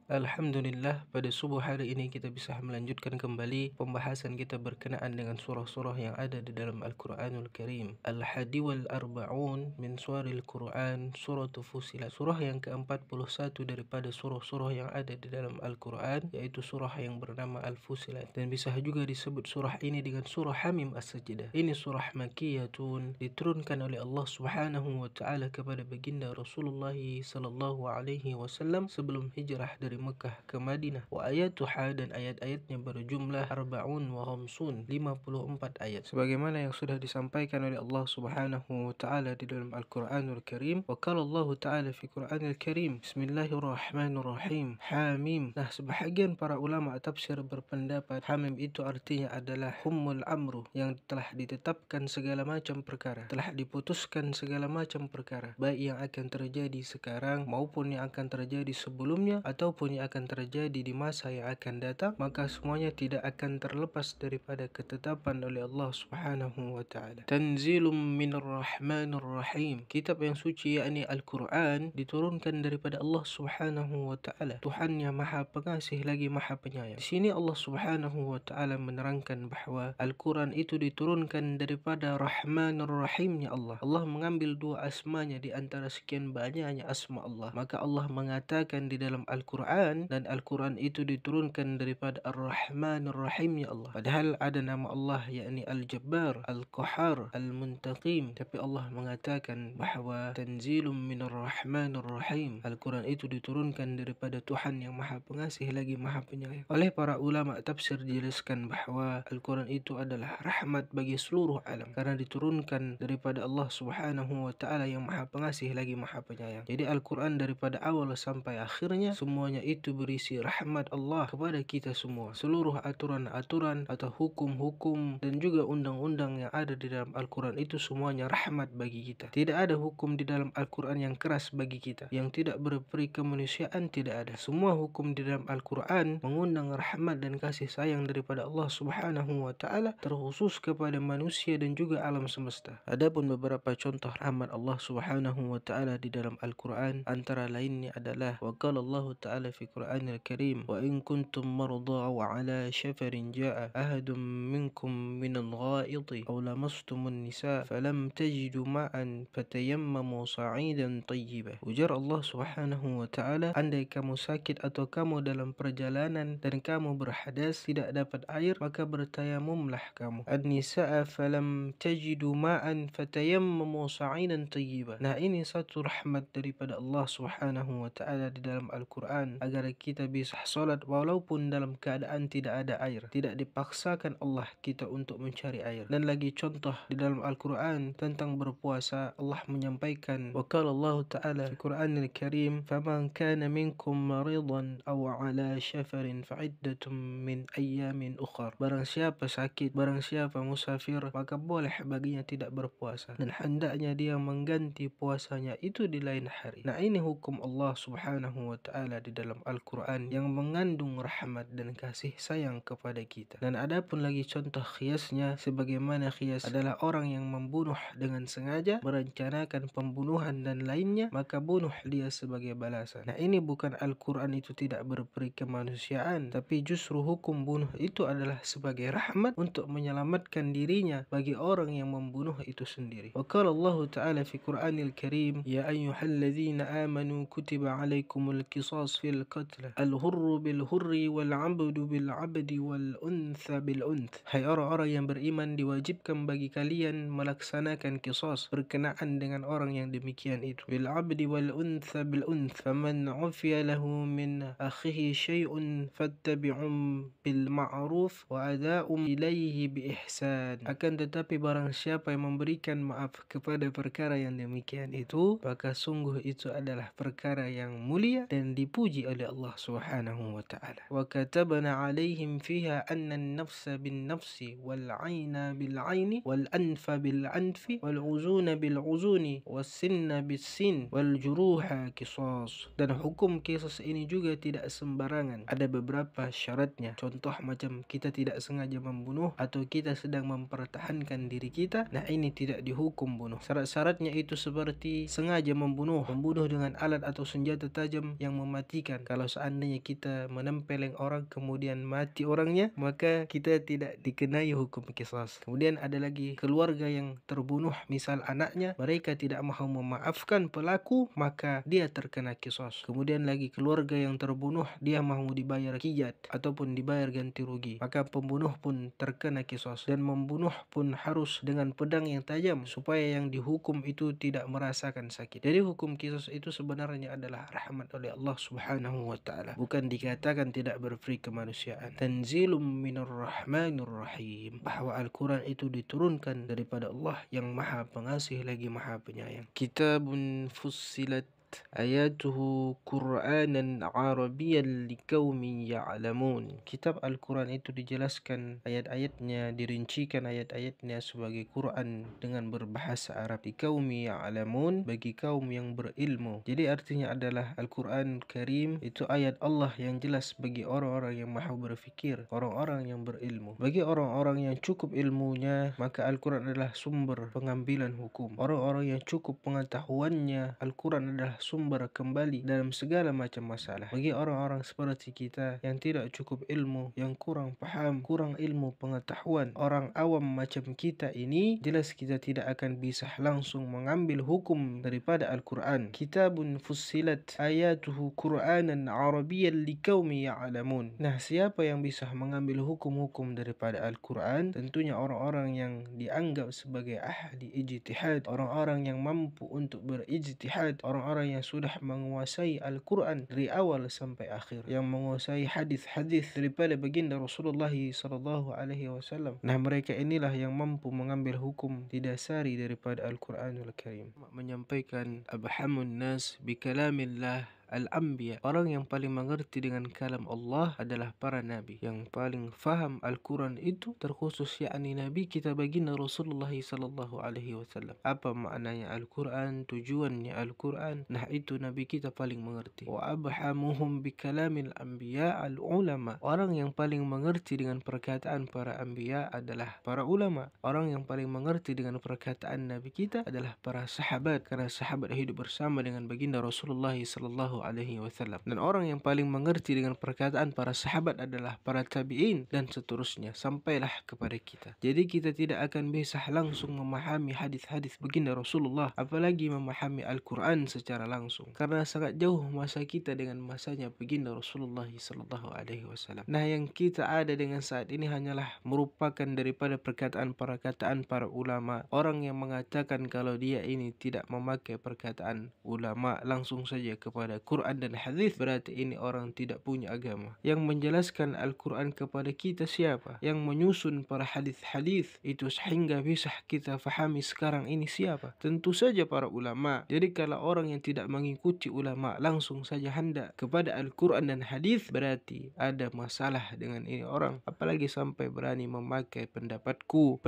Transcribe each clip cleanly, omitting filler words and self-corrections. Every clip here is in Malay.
Alhamdulillah, pada subuh hari ini kita bisa melanjutkan kembali pembahasan kita berkenaan dengan surah-surah yang ada di dalam Al-Quranul Karim. Al-Hadi wal Arba'un min Suaril Quran, Surah Fussilat. Surah yang ke-41 daripada surah-surah yang ada di dalam Al-Quran, yaitu surah yang bernama Al-Fussilat. Dan bisa juga disebut surah ini dengan surah Hamim As-Sajdah. Ini surah Makkiyatun, diturunkan oleh Allah Subhanahu wa Ta'ala kepada baginda Rasulullah sallallahu alaihi wasallam sebelum hijrah dari Mekah ke Madinah. Wa ayatuha, dan ayat-ayatnya berjumlah arba'un wa khamsun, 54 ayat. Sebagaimana yang sudah disampaikan oleh Allah Subhanahu wa Ta'ala di dalam Al-Quranul Karim. Wa qala Allah Ta'ala fi Quranil Karim, Bismillahirrahmanirrahim, Hamim. Nah, sebahagian para ulama tafsir berpendapat Hamim itu artinya adalah Hummul Amru, yang telah ditetapkan segala macam perkara, telah diputuskan segala macam perkara, baik yang akan terjadi sekarang maupun yang akan terjadi sebelumnya ataupun yang akan terjadi di masa yang akan datang, maka semuanya tidak akan terlepas daripada ketetapan oleh Allah Subhanahu wa Ta'ala. Tanzilum minir rahmanir rahim. Kitab yang suci yakni Al-Quran diturunkan daripada Allah Subhanahu wa Ta'ala, Tuhan yang Maha Pengasih lagi Maha Penyayang. Di sini Allah Subhanahu wa Ta'ala menerangkan bahawa Al-Quran itu diturunkan daripada Rahmanir Rahimnya Allah. Allah mengambil dua asmanya di antara sekian banyaknya asma Allah. Maka Allah mengatakan di dalam Al-Quran, dan Al-Quran itu diturunkan daripada Ar-Rahmanir Rahimnya Allah. Padahal ada nama Allah yakni Al-Jabbar, Al-Qahar, Al-Muntaqim, tapi Allah mengatakan bahawa Tanzilum minar Rahmanir Rahim. Al-Quran itu diturunkan daripada Tuhan yang Maha Pengasih lagi Maha Penyayang. Oleh para ulama tafsir dijelaskan bahawa Al-Quran itu adalah rahmat bagi seluruh alam, karena diturunkan daripada Allah Subhanahu wa Ta'ala yang Maha Pengasih lagi Maha Penyayang. Jadi Al-Quran daripada awal sampai akhirnya semuanya itu berisi rahmat Allah kepada kita semua. Seluruh aturan-aturan atau hukum-hukum dan juga undang-undang yang ada di dalam Al-Quran itu semuanya rahmat bagi kita. Tidak ada hukum di dalam Al-Quran yang keras bagi kita, yang tidak berperi kemanusiaan, tidak ada. Semua hukum di dalam Al-Quran mengundang rahmat dan kasih sayang daripada Allah Subhanahu wa Ta'ala, terkhusus kepada manusia dan juga alam semesta. Adapun beberapa contoh rahmat Allah Subhanahu wa Ta'ala di dalam Al-Quran, antara lainnya adalah wa qala Allah Ta'ala fi Quranil Karim, wa in kuntum marda aw ala shafarin jaa ahadun minkum minal ghaiti aw lamastumun nisa falam tajidu ma'an fatayammamu sa'idan tayyiba. Ujar Allah Subhanahu wa Ta'ala, andai kamu sakit atau kamu dalam perjalanan dan kamu berhadas tidak dapat air, maka bertayamumlah kamu. An-Nisaa falam tajidu ma'an fatayammamu sa'idan tayyiba. Nah, ini satu rahmat daripada Allah Subhanahu wa Ta'ala di dalam Al-Quran, agar kita bisa salat walaupun dalam keadaan tidak ada air. Tidak dipaksakan Allah kita untuk mencari air. Dan lagi contoh di dalam Al-Quran tentang berpuasa, Allah menyampaikan wa qala Allah Ta'ala fi Quranil Karim, faman kana minkum maridan aw ala shafarin fa'iddatum min ayyamin ukhar. Barang siapa sakit, barang siapa musafir, maka boleh baginya tidak berpuasa, dan hendaknya dia mengganti puasanya itu di lain hari. Nah, ini hukum Allah Subhanahu wa Ta'ala di dalam Al-Quran yang mengandung rahmat dan kasih sayang kepada kita. Dan ada pun lagi contoh qiyasnya, sebagaimana qiyas adalah orang yang membunuh dengan sengaja, merencanakan pembunuhan dan lainnya, maka bunuh dia sebagai balasan. Nah, ini bukan Al-Quran itu tidak berperi kemanusiaan, tapi justru hukum bunuh itu adalah sebagai rahmat untuk menyelamatkan dirinya bagi orang yang membunuh itu sendiri. Wa qala Allah Ta'ala fi Quranil Karim, ya ayyuhalladzina amanu kutiba alaikumul qisas fil qatl, al-hurru bil hurri wal 'abdu bil 'abdi wal untha bil unth. Hai orang-orang yang beriman, diwajibkan bagi kalian melaksanakan qisas berkenaan dengan orang yang demikian itu. Bil 'abdi wal untha bil unth, faman 'ufiya lahu min akhihi syai'un fattabi'um bil ma'ruf wa ada'um ilaihi bi ihsan. Akan tetapi barang siapa yang memberikan maaf kepada perkara yang demikian itu, maka sungguh itu adalah perkara yang mulia dan dipuji oleh Allah Subhanahu wa Ta'ala. Wa katabna alaihim fiha anna an-nafsa bin nafsi wal 'aina bil 'aini wal anfa bil anfi wal uzuna bil uzuni was sinna bis sin wal juruha qisas. Dan hukum qisas ini juga tidak sembarangan, ada beberapa syaratnya. Contoh macam kita tidak sengaja membunuh atau kita sedang mempertahankan diri kita, nah ini tidak dihukum bunuh. Syarat-syaratnya itu seperti sengaja membunuh dengan alat atau senjata tajam yang mematikan, mengatakan kalau seandainya kita menempeleng orang kemudian mati orangnya, maka kita tidak dikenai hukum qisas. Kemudian ada lagi keluarga yang terbunuh, misal anaknya, mereka tidak mahu memaafkan pelaku, maka dia terkena qisas. Kemudian lagi keluarga yang terbunuh, dia mahu dibayar qiyat ataupun dibayar ganti rugi, maka pembunuh pun terkena qisas, dan membunuh pun harus dengan pedang yang tajam supaya yang dihukum itu tidak merasakan sakit. Jadi hukum qisas itu sebenarnya adalah rahmat oleh Allah Subhanahu wa taala, bukan dikatakan tidak berperi kemanusiaan. Tanzilum minar rahmanir rahim, bahwa Al-Quran itu diturunkan daripada Allah yang Maha Pengasih lagi Maha Penyayang. Kitabun fussilat ayatuhu Qur'anan Arabiyan liqaumin ya'lamun. Kitab Al-Quran itu dijelaskan ayat-ayatnya, dirincikan ayat-ayatnya sebagai Quran dengan berbahasa Arab, liqaumin ya'lamun, bagi kaum yang berilmu. Jadi artinya adalah Al-Quran Karim itu ayat Allah yang jelas bagi orang-orang yang mahu berfikir, orang-orang yang berilmu. Bagi orang-orang yang cukup ilmunya, maka Al-Quran adalah sumber pengambilan hukum. Orang-orang yang cukup pengetahuannya, Al-Quran adalah sumber kembali dalam segala macam masalah. Bagi orang-orang seperti kita yang tidak cukup ilmu, yang kurang paham, kurang ilmu pengetahuan, orang awam macam kita ini, jelas kita tidak akan bisa langsung mengambil hukum daripada Al-Quran. Kitabun fussilat ayatuhu Qur'anan Arabiyyan liqaumin ya'lamun. Nah, siapa yang bisa mengambil hukum-hukum daripada Al-Quran? Tentunya orang-orang yang dianggap sebagai ahli ijtihad, orang-orang yang mampu untuk berijtihad, orang-orang yang sudah menguasai Al-Quran dari awal sampai akhir, yang menguasai hadis-hadis daripada baginda Rasulullah sallallahu alaihi wasallam. Nah, mereka inilah yang mampu mengambil hukum didasari daripada Al-Quranul Karim. Menyampaikan abhamun nas bi kalamillah al-anbiya. Orang yang paling mengerti dengan kalam Allah adalah para nabi. Yang paling faham Al-Quran itu terkhusus yakni nabi kita baginda Rasulullah sallallahu alaihi wasallam. Apa maknanya Al-Quran, tujuannya Al-Quran, nah itu nabi kita paling mengerti. Wa abhamuhum bi kalamil anbiya al-ulama. Orang yang paling mengerti dengan perkataan para anbiya adalah para ulama. Orang yang paling mengerti dengan perkataan nabi kita adalah para sahabat, karena sahabat hidup bersama dengan baginda Rasulullah sallallahu alaihi wasallam. Dan orang yang paling mengerti dengan perkataan para sahabat adalah para tabi'in, dan seterusnya sampailah kepada kita. Jadi kita tidak akan bisa langsung memahami hadis-hadis baginda Rasulullah, apalagi memahami Al-Quran secara langsung, karena sangat jauh masa kita dengan masanya baginda Rasulullah sallallahu alaihi wasallam. Nah, yang kita ada dengan saat ini hanyalah merupakan daripada perkataan para ulama. Orang yang mengatakan kalau dia ini tidak memakai perkataan ulama langsung saja kepada Quran dan hadis, berarti ini orang tidak punya agama. Yang menjelaskan Al-Quran kepada kita siapa? Yang menyusun para hadis-hadis itu sehingga bisa kita fahami sekarang ini siapa? Tentu saja para ulama. Jadi kalau orang yang tidak mengikuti ulama langsung saja hendak kepada Al-Quran dan hadis, berarti ada masalah dengan ini orang. Apalagi sampai berani memakai pendapatku,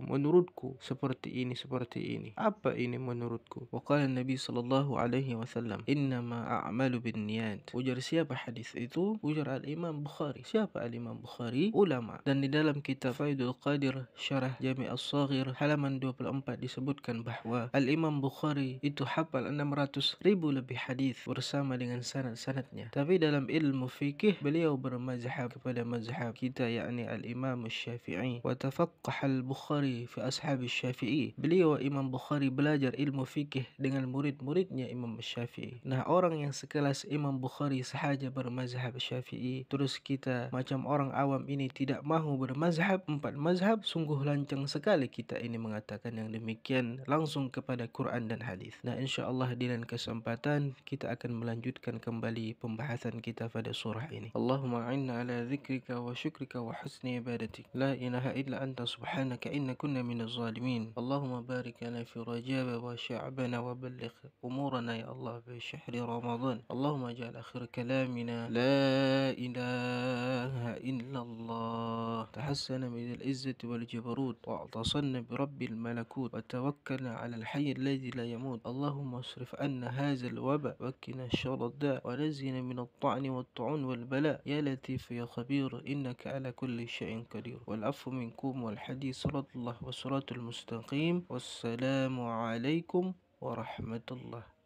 menurutku seperti ini. Apa ini menurutku? Waqala Nabi sallallahu alaihi wasallam, innama a'malu binniyat. Ujar siapa hadis itu? Ujar Al-Imam Bukhari. Siapa Al-Imam Bukhari? Ulama. Dan di dalam kitab Faidul Qadir Syarah Jami' As-Saghir halaman 24 disebutkan bahwa Al-Imam Bukhari itu hafal 600,000 lebih hadis bersama dengan sanad-sanadnya. Tapi dalam ilmu fikih beliau bermazhab kepada mazhab kita, yakni Al-Imam Syafi'i. Wa tafaqqaha Al-Bukhari fi ashab Syafi'i. Beliau Imam Bukhari belajar ilmu fikih dengan murid-muridnya Imam Syafi'i. Nah, orang yang sekelas Imam Bukhari sahaja bermazhab Syafi'i, terus kita macam orang awam ini tidak mahu bermazhab 4 mazhab, sungguh lancang sekali kita ini mengatakan yang demikian langsung kepada Quran dan hadis. Nah, insyaAllah di lain kesempatan kita akan melanjutkan kembali pembahasan kita pada surah ini. Allahumma a'inna ala zikrika wa syukrika wa husni ibadatik. La ilaha illa anta subhanaka inna kunna minaz zalimin. Allahumma barik lana fi Rajab wa Sya'ban wa balligh umurana ya Allah fi syahr Ramadan. Allahumma ja'al akhir kalamina la ilaha illallah. Tahassana min al-izzati wal jabarut wa i'tasanna bi rabbil malakut wa tawakkalna 'ala al-hayy alladhi la yamut. Allahumma asrif anna hadha al-waba wa qina sharra ad-da' wa nazina min at-ta'n wat-tu'un wal-bala' ya latif ya khabir innaka 'ala kulli syai'in qadir. Wal 'afwu minkum wal hadith salatullah wa salatul mustaqim. Wassalamu alaikum warahmatullahi